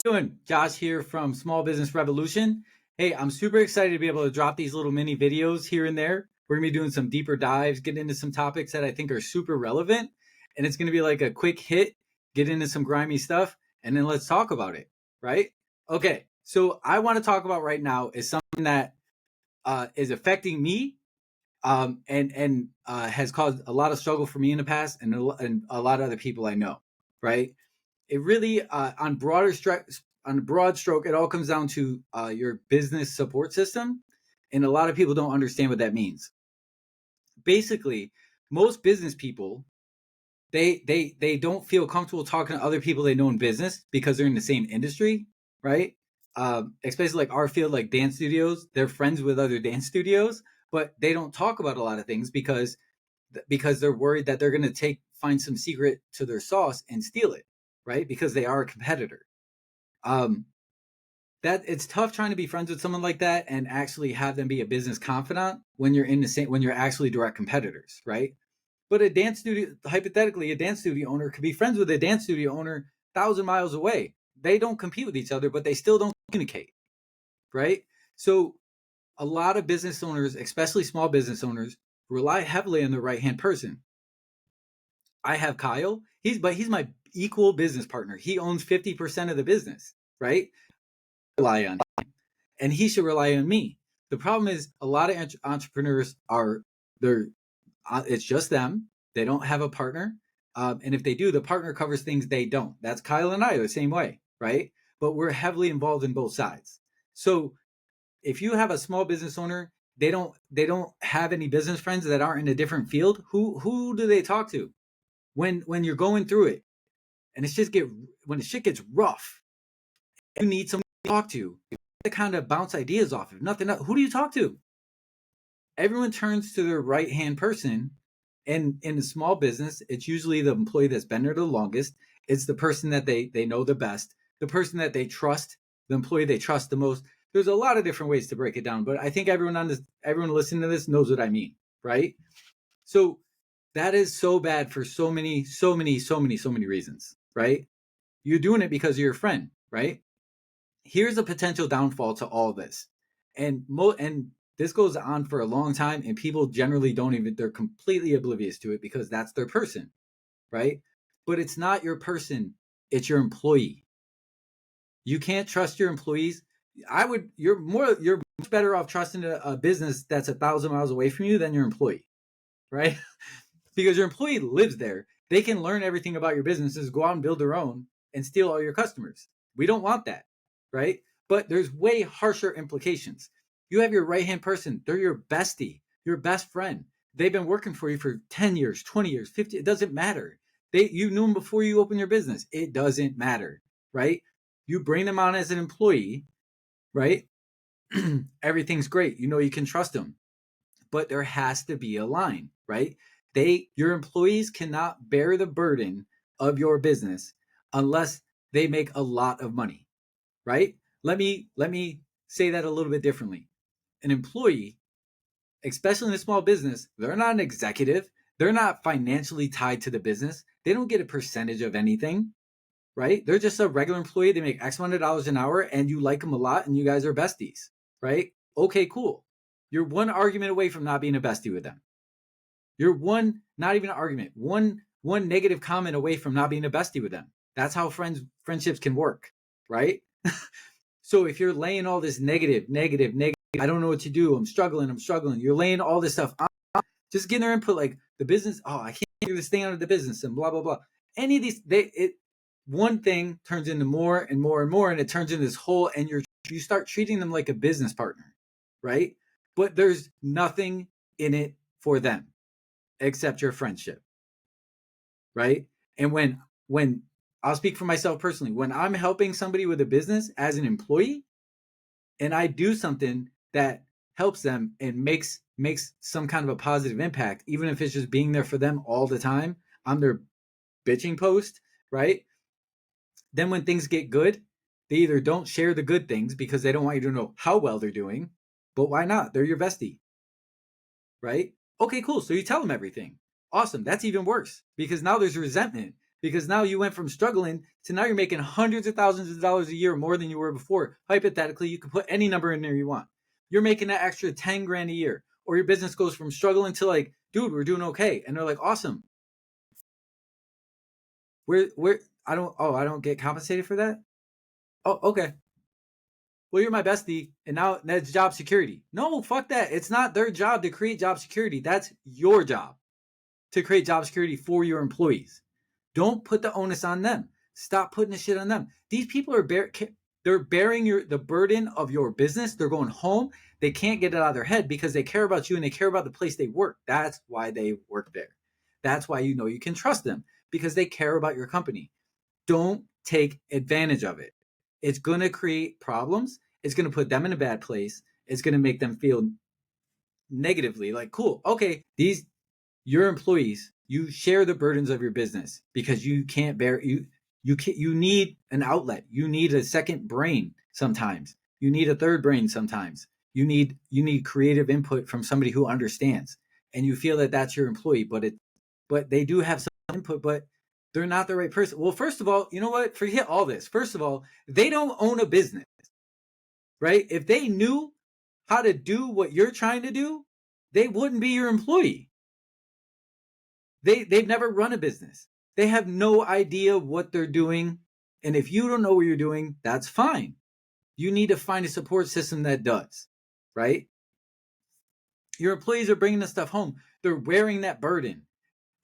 Doing? Josh here from Small Business Revolution. Hey, I'm super excited to be able to drop these little mini videos here and there. We're gonna be doing some deeper dives, get into some topics that I think are super relevant, and it's gonna be like a quick hit, get into some grimy stuff, and then let's talk about it, right? Okay, so I want to talk about right now is something that is affecting me, and has caused a lot of struggle for me in the past, and a lot of other people I know, right? It really on a broad stroke, it all comes down to your business support system, and a lot of people don't understand what that means. Basically, most business people they don't feel comfortable talking to other people they know in business because they're in the same industry, right? Especially like our field, like dance studios, they're friends with other dance studios, but they don't talk about a lot of things because they're worried that they're going to find some secret to their sauce and steal it, right? Because they are a competitor. Um, that it's tough trying to be friends with someone like that and actually have them be a business confidant when you're in the same when you're actually direct competitors, right? But a dance studio, hypothetically, a dance studio owner could be friends with a dance studio owner 1,000 miles away. They don't compete with each other, but they still don't communicate, right? So a lot of business owners, especially small business owners, rely heavily on the right hand person. I have Kyle. He's my equal business partner. He owns 50% of the business, right? Rely on him, and he should rely on me. The problem is a lot of entrepreneurs are they're it's just them. They don't have a partner, and if they do, the partner covers things they don't. That's Kyle and I are the same way, right? But we're heavily involved in both sides. So if you have a small business owner, they don't have any business friends that aren't in a different field. Who do they talk to when you're going through it? And it's just get when the shit gets rough, you need someone to talk to kind of bounce ideas off of. Nothing else. Who do you talk to? Everyone turns to their right hand person. And in a small business, it's usually the employee that's been there the longest. It's the person that they know the best, the person that they trust, the employee they trust the most. There's a lot of different ways to break it down, but I think everyone listening to this knows what I mean, right? So that is so bad for so many reasons, right? You're doing it because you're your friend, right? Here's a potential downfall to all this. And this goes on for a long time, and people generally don't even, they're completely oblivious to it because that's their person, right? But it's not your person, it's your employee. You can't trust your employees. You're much better off trusting a business that's 1,000 miles away from you than your employee, right? Because your employee lives there. They can learn everything about your businesses, go out and build their own, and steal all your customers. We don't want that, right? But there's way harsher implications. You have your right hand person, they're your bestie, your best friend. They've been working for you for 10 years, 20 years, 50. It doesn't matter. You knew them before you open your business. It doesn't matter, right? You bring them on as an employee, right? Everything's great. You know you can trust them. But there has to be a line, right? Your employees cannot bear the burden of your business unless they make a lot of money, right? Let me say that a little bit differently. An employee, especially in a small business, they're not an executive. They're not financially tied to the business. They don't get a percentage of anything, right? They're just a regular employee. They make X amount of dollars an hour and you like them a lot and you guys are besties, right? Okay, cool. You're one argument away from not being a bestie with them. You're not even an argument, one negative comment away from not being a bestie with them. That's how friendships can work, right? So if you're laying all this negative, I don't know what to do, I'm struggling, you're laying all this stuff on, just getting their input, like the business, oh, I can't figure this thing out of the business and blah, blah, blah. Any of these, one thing turns into more and more and more, and it turns into this whole, and you start treating them like a business partner, right? But there's nothing in it for them except your friendship, right? And when I'll speak for myself personally, when I'm helping somebody with a business as an employee and I do something that helps them and makes some kind of a positive impact, even if it's just being there for them all the time on their bitching post, right? Then when things get good, they either don't share the good things because they don't want you to know how well they're doing, but why not? They're your bestie, right? Okay, cool. So you tell them everything. Awesome. That's even worse because now there's resentment. because now you went from struggling to now you're making hundreds of thousands of dollars a year more than you were before. Hypothetically, you can put any number in there you want. You're making that extra 10 grand a year, or your business goes from struggling to like, dude, we're doing okay. And they're like, awesome. Where I don't get compensated for that. Oh, okay. Well, you're my bestie, and now that's job security. No, fuck that. It's not their job to create job security. That's your job to create job security for your employees. Don't put the onus on them. Stop putting the shit on them. These people are they're bearing the burden of your business. They're going home. They can't get it out of their head because they care about you and they care about the place they work. That's why they work there. That's why you know you can trust them, because they care about your company. Don't take advantage of it. It's going to create problems. It's going to put them in a bad place. It's going to make them feel negatively like, cool, okay, your employees, you share the burdens of your business because you can't bear you need an outlet. You need a second brain sometimes. You need a third brain sometimes. You need creative input from somebody who understands. And you feel that that's your employee, but they do have some input, but they're not the right person. Well, first of all, you know what? Forget all this. First of all, they don't own a business, right? If they knew how to do what you're trying to do, they wouldn't be your employee. They've never run a business. They have no idea what they're doing. And if you don't know what you're doing, that's fine. You need to find a support system that does, right? Your employees are bringing the stuff home. They're wearing that burden.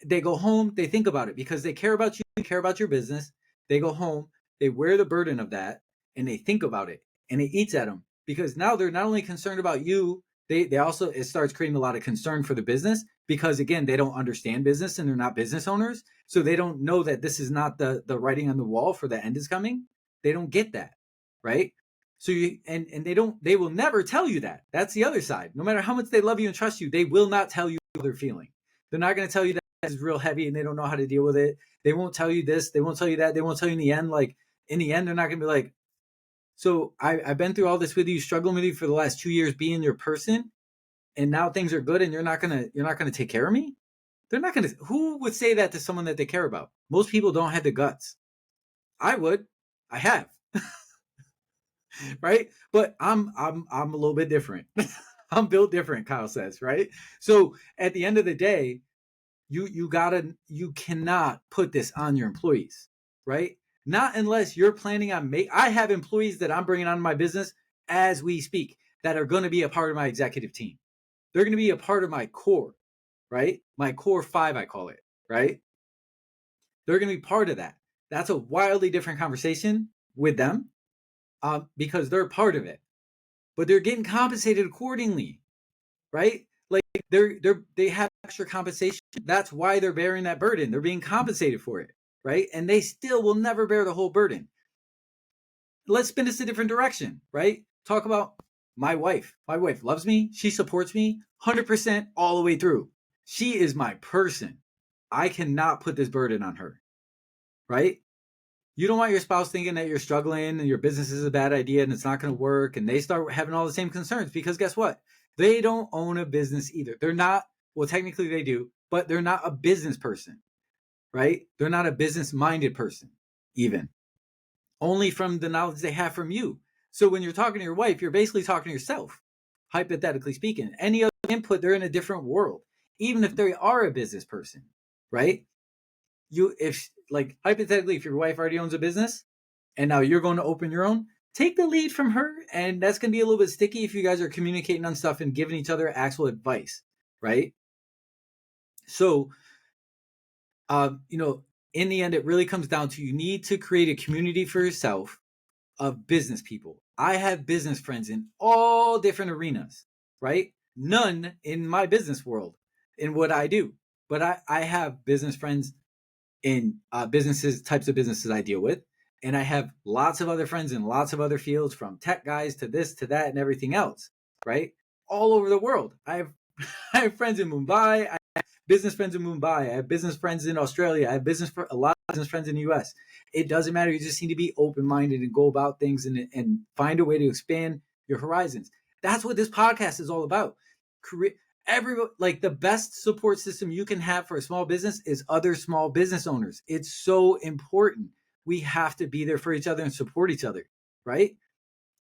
They go home, they think about it because they care about you, they care about your business. They go home, they wear the burden of that, and they think about it, and it eats at them because now they're not only concerned about you, they also, it starts creating a lot of concern for the business because again, they don't understand business and they're not business owners. So they don't know that this is not the writing on the wall for the end is coming. They don't get that, right? So they will never tell you that. That's the other side. No matter how much they love you and trust you, they will not tell you how they're feeling. They're not going to tell you that is real heavy and they don't know how to deal with it. They won't tell you this. They won't tell you that. They won't tell you in the end. Like in the end, they're not going to be like, so I've been through all this with you, struggling with you for the last 2 years, being your person. And now things are good and you're not going to take care of me. They're not going to, who would say that to someone that they care about? Most people don't have the guts. I would, I have, right? But I'm a little bit different. I'm built different, Kyle says, right? So at the end of the day, you cannot put this on your employees, right? Not unless you're planning on I have employees that I'm bringing on my business as we speak that are going to be a part of my executive team. They're going to be a part of my core, right? My core 5, I call it, right? They're going to be part of that. That's a wildly different conversation with them because they're part of it, but they're getting compensated accordingly, right? Like they have extra compensation. That's why they're bearing that burden. They're being compensated for it, right? And they still will never bear the whole burden. Let's spin this a different direction, right? Talk about my wife. My wife loves me. She supports me 100% all the way through. She is my person. I cannot put this burden on her, right? You don't want your spouse thinking that you're struggling and your business is a bad idea and it's not going to work. And they start having all the same concerns because guess what? They don't own a business either. They're not, well, technically they do, but they're not a business person, right? They're not a business minded person, even only from the knowledge they have from you. So when you're talking to your wife, you're basically talking to yourself, hypothetically speaking. Any other input, they're in a different world, even if they are a business person, right? If like hypothetically, if your wife already owns a business and now you're going to open your own, take the lead from her. And that's going to be a little bit sticky if you guys are communicating on stuff and giving each other actual advice, right? So, in the end, it really comes down to you need to create a community for yourself of business people. I have business friends in all different arenas, right? None in my business world in what I do, but I have business friends in types of businesses I deal with. And I have lots of other friends in lots of other fields, from tech guys to this, to that, and everything else, right? All over the world. I have friends in Mumbai. I have business friends in Mumbai. I have business friends in Australia. I have a lot of business friends in the US. It doesn't matter. You just need to be open-minded and go about things and find a way to expand your horizons. That's what this podcast is all about. Like the best support system you can have for a small business is other small business owners. It's so important. We have to be there for each other and support each other, right?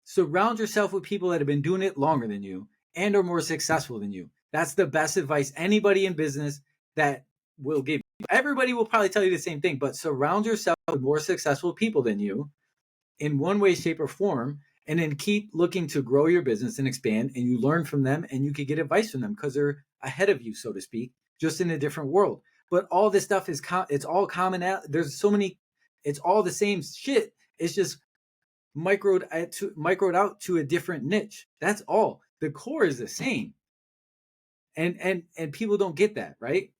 Surround yourself with people that have been doing it longer than you and are more successful than you. That's the best advice anybody in business that will give you. Everybody will probably tell you the same thing, but surround yourself with more successful people than you in one way, shape, or form, and then keep looking to grow your business and expand, and you learn from them and you can get advice from them because they're ahead of you, so to speak, just in a different world. But all this stuff is it's all common out. There's so many, it's all the same shit. It's just microed out to a different niche. That's all. The core is the same. And people don't get that, right?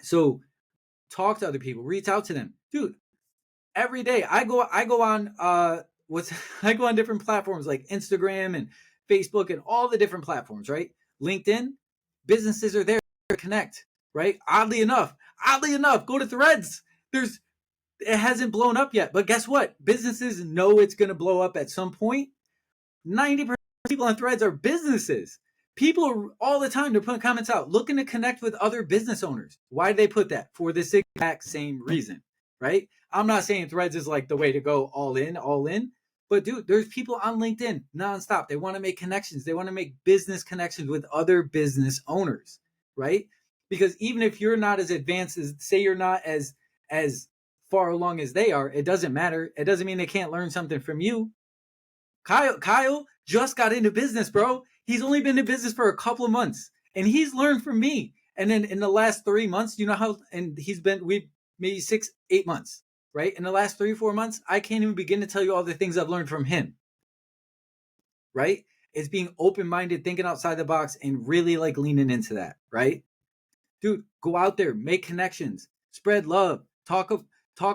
So talk to other people, reach out to them. Dude, every day I go on what's I go on different platforms like Instagram and Facebook and all the different platforms, right? LinkedIn, businesses are there to connect, right? Oddly enough, go to Threads. It hasn't blown up yet, but guess what? Businesses know it's going to blow up at some point. 90% of people on Threads are businesses. People are all the time, they're putting comments out looking to connect with other business owners. Why do they put that? For this exact same reason, right? I'm not saying Threads is like the way to go all in. But dude, there's people on LinkedIn nonstop. They want to make connections. They want to make business connections with other business owners, right? Because even if you're not as advanced as, say you're not as far along as they are, it doesn't matter. It doesn't mean they can't learn something from you. Kyle just got into business, bro. He's only been in business for a couple of months, and he's learned from me. And then in the last 3 months, you know how, and we maybe 6, 8 months, right? In the last 3, 4 months, I can't even begin to tell you all the things I've learned from him, right? It's being open-minded, thinking outside the box, and really like leaning into that, right? Dude, go out there, make connections, spread love, talk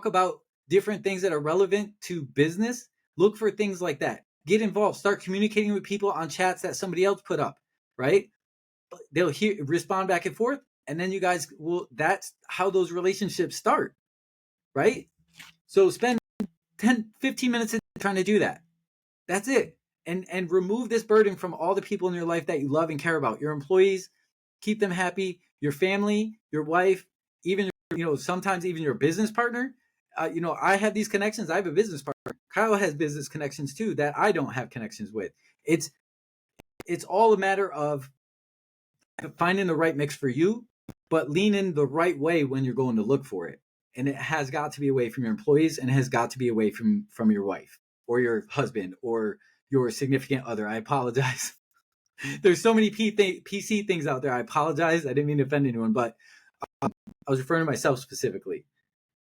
about different things that are relevant to business. Look for things like that. Get involved. Start communicating with people on chats that somebody else put up, right? They'll respond back and forth, and then you guys will. That's how those relationships start, right? So spend 10, 15 minutes trying to do that. That's it. And remove this burden from all the people in your life that you love and care about. Your employees, keep them happy. Your family, your wife, even sometimes even your business partner. I have these connections. I have a business partner. Kyle has business connections too that I don't have connections with. It's all a matter of finding the right mix for you, but lean in the right way when you're going to look for it. And it has got to be away from your employees, and it has got to be away from your wife or your husband or your significant other. I apologize. There's so many PC things out there. I apologize. I didn't mean to offend anyone, but I was referring to myself specifically.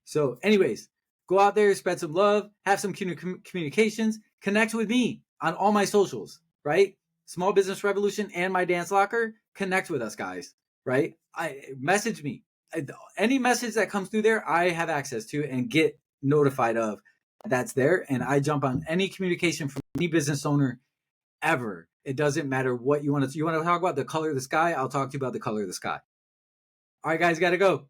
So anyways, go out there, spread some love, have some communications, connect with me on all my socials, right? Small Business Revolution and my Dance Locker. Connect with us, guys, right? Message me. Any message that comes through there, I have access to and get notified of. That's there, and I jump on any communication from any business owner ever. It doesn't matter what you want to. You want to talk about the color of the sky? I'll talk to you about the color of the sky. All right, guys, got to go.